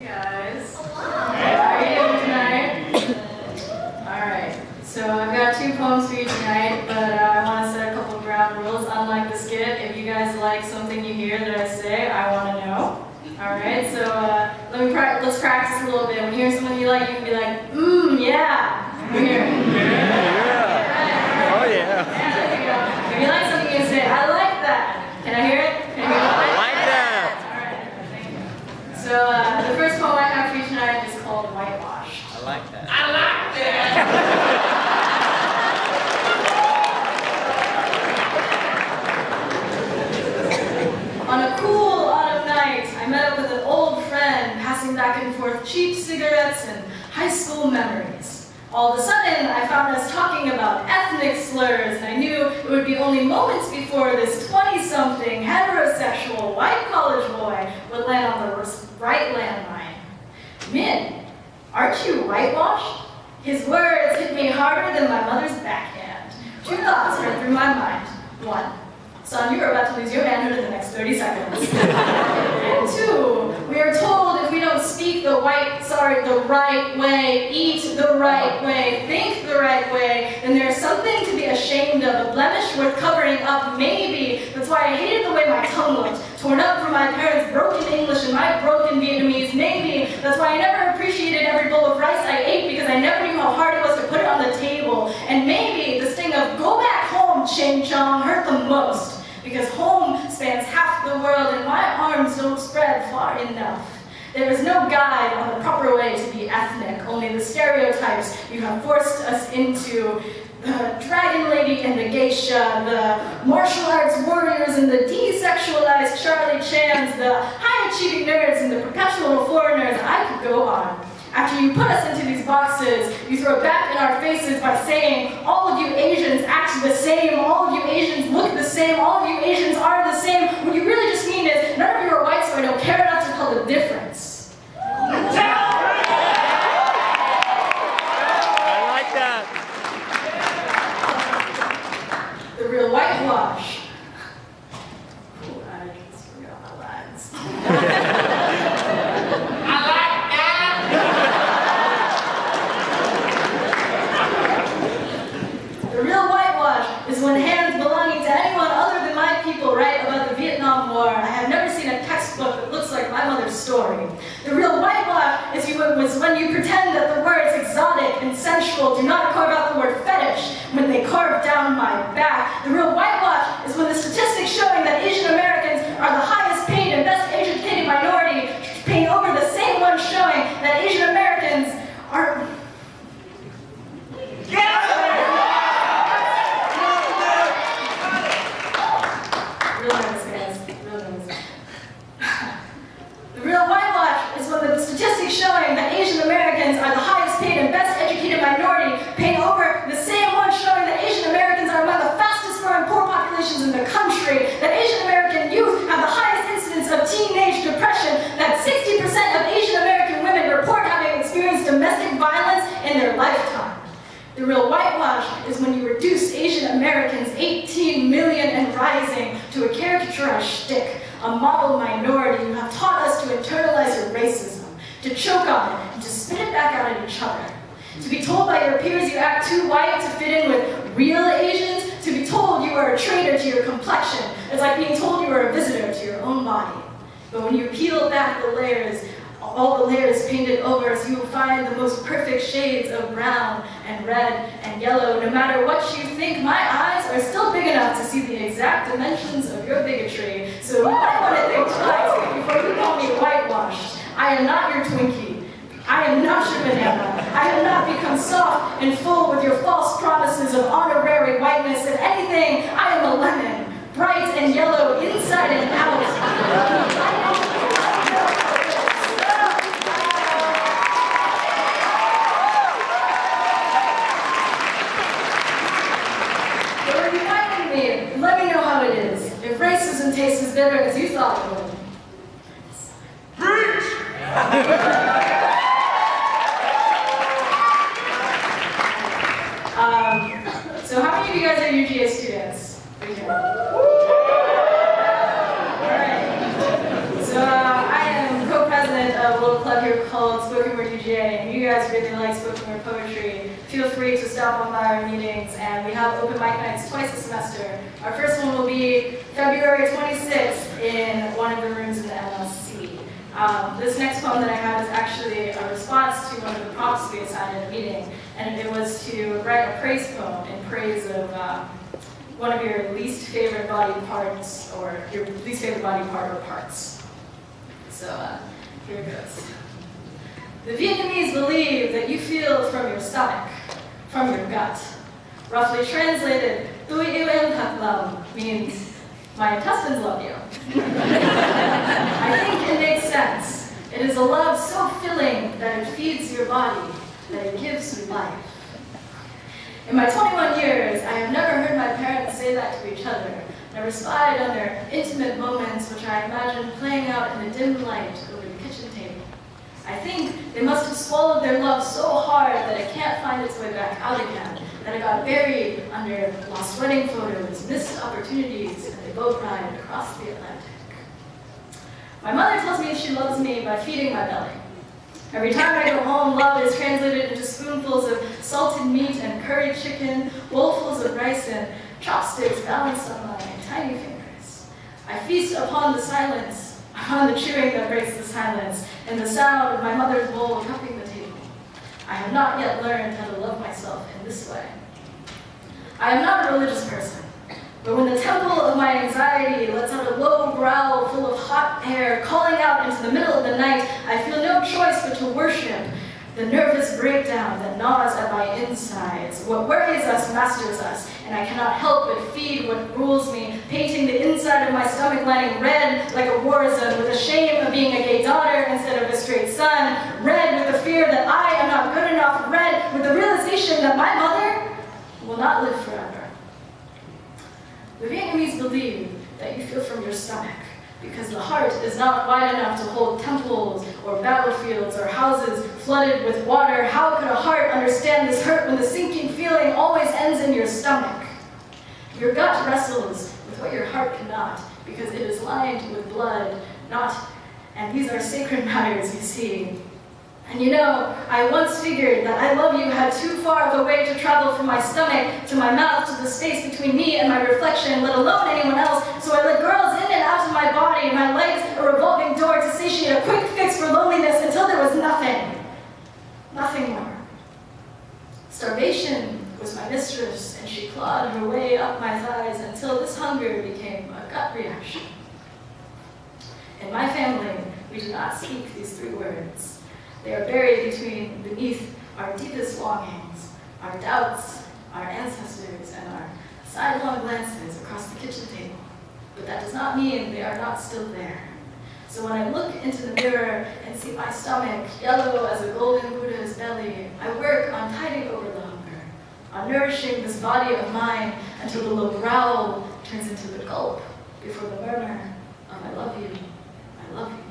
Guys, how are you doing tonight? Alright, so I've got two poems for you tonight, but I want to set a couple of ground rules. Unlike the skit, if you guys like something you hear that I say, I want to know. Alright, so let's practice a little bit. When you hear something you like, you can be like, yeah. You hear it? Yeah. Oh yeah. Yeah, there you go. If you like something, you can say, I like that. Can I hear it? Can I hear it? I like that. Alright, thank you. So the first poem I have for you tonight is called Whitewash. I like that. I like that! On a cool autumn night, I met up with an old friend, passing back and forth cheap cigarettes and high school memories. All of a sudden, I found us talking about ethnic slurs, and I knew it would be only moments before this 20-something heterosexual white college boy would land on the right landmine. Min, aren't you whitewashed? His words hit me harder than my mother's backhand. Two thoughts ran through my mind. One, son, you are about to lose your manhood in the next 30 seconds. And two, we are told if we don't speak the right way, eat the right way, think the right way, then there's something to be ashamed of, a blemish worth covering up, maybe. That's why I hated the way my tongue looked, torn up from my parents' broken English and my broken Vietnamese, maybe. That's why I never appreciated every bowl of rice I ate, because I never knew how hard it was to put it on the table. And maybe the sting of go back home, Ching Chong, hurt the most, because home spans half the world and my arms don't spread far enough. There is no guide on the proper way to be ethnic, only the stereotypes you have forced us into. The dragon lady and the geisha, the martial arts warriors and the desexualized Charlie Chans, the high-achieving nerds and the perpetual foreigners. I could go on. After you put us into these boxes, you throw it back in our faces by saying, all of you Asians act the same, all of you Asians look the same, all of you Asians are the same. What you really just mean is, none of you are white, so I don't care enough to tell the difference. I like that. The real whitewash. Ooh, I just forgot my lines. I like that! The real whitewash is when hands belonging to anyone other than my people write about the Vietnam War. I have never seen a textbook that looks like my mother's story. The real whitewash is when you pretend that the words exotic and sensual do not carve out the word fetish when they carve down my back. The real whitewash is when the statistics showing that Asian Americans are the highest paid and best educated minority paint over the same ones showing that Asian Americans are... Real nervous, guys. Real nervous. The real whitewash is when the statistics showing that Asian Americans are the highest paid and best educated minority paint over the same ones showing that Asian Americans are among the fastest growing poor populations in the country, that Asian American youth have the highest incidence of teenage depression, that 60% of Asian American women report having experienced domestic violence in their lifetime. The real whitewash is when you reduce Asian Americans, 18 million and rising, to a caricaturized shtick, a model minority. You have taught us to internalize your racism, to choke on it, and to spit it back out at each other. To be told by your peers you act too white to fit in with real Asians, to be told you are a traitor to your complexion. It's like being told you are a visitor to your own body. But when you peel back the layers, all the layers painted over us, you will find the most perfect shades of brown and red and yellow. No matter what you think, my eyes are still big enough to see the exact dimensions of your bigotry. So you might want to think twice before you call me whitewashed. I am not your Twinkie. I am not your banana. I have not become soft and full with your false promises of honorary whiteness. If anything, I am a lemon, bright and yellow inside and out. Let me know how it is. If racism tastes as bitter as you thought it would. So how many of you guys are UGA students? Alright. So I am co-president of a little club here here called Spoken Word UGA, and you guys really like spoken word poetry, feel free to stop on by our meetings, and we have open mic nights twice a semester. Our first one will be February 26th in one of the rooms in the MLC. This next poem that I have is actually a response to one of the prompts we assigned in a meeting, and it was to write a praise poem in praise of one of your least favorite body parts, or your least favorite body part or parts. So here it goes. The Vietnamese believe that you feel from your stomach, from your gut. Roughly translated, "Tôi yêu em thật lòng" means my intestines love you. I think it makes sense. It is a love so filling that it feeds your body, that it gives you life. In my 21 years, I have never heard my parents say that to each other, never spied on their intimate moments which I imagine playing out in the dim light over the kitchen table. I think they must have swallowed their love so hard that it can't find its way back out again, that it got buried under lost wedding photos, missed opportunities, and a boat ride across the Atlantic. My mother tells me she loves me by feeding my belly. Every time I go home, love is translated into spoonfuls of salted meat and curried chicken, bowlfuls of rice, and chopsticks balanced on my tiny fingers. I feast upon the silence, upon the chewing that breaks the silence, and the sound of my mother's bowl cupping the table. I have not yet learned how to love myself in this way. I am not a religious person, but when the temple of my anxiety lets out a low growl full of hot air, calling out into the middle of the night, I feel no choice but to worship the nervous breakdown that gnaws at my insides. What worries us masters us, and I cannot help but feed what rules me, painting the inside of my stomach lining red like a war zone, with the shame of being a gay daughter instead of a straight son, red with the fear that I am not good enough, red with the realization that my mother will not live forever. The Vietnamese believe that you feel from your stomach, because the heart is not wide enough to hold temples or battlefields or houses flooded with water. How could a heart understand this hurt when the sinking feeling always ends in your stomach? Your gut wrestles with what your heart cannot, because it is lined with blood, and these are sacred matters, you see. And you know, I once figured that I love you had too far of a way to travel from my stomach to my mouth to the space between me and my reflection, let alone anyone else, so I let girls in and out of my body, my legs a revolving door to satiate a quick fix for loneliness until there was nothing. Nothing more. Starvation was my mistress, and she clawed her way up my thighs until this hunger became a gut reaction. In my family, we do not speak these three words. They are buried beneath our deepest longings, our doubts, our ancestors, and our sidelong glances across the kitchen table. But that does not mean they are not still there. So when I look into the mirror and see my stomach yellow as a golden Buddha's belly, I work on tiding over the hunger, on nourishing this body of mine until the low growl turns into the gulp before the murmur of I love you, I love you.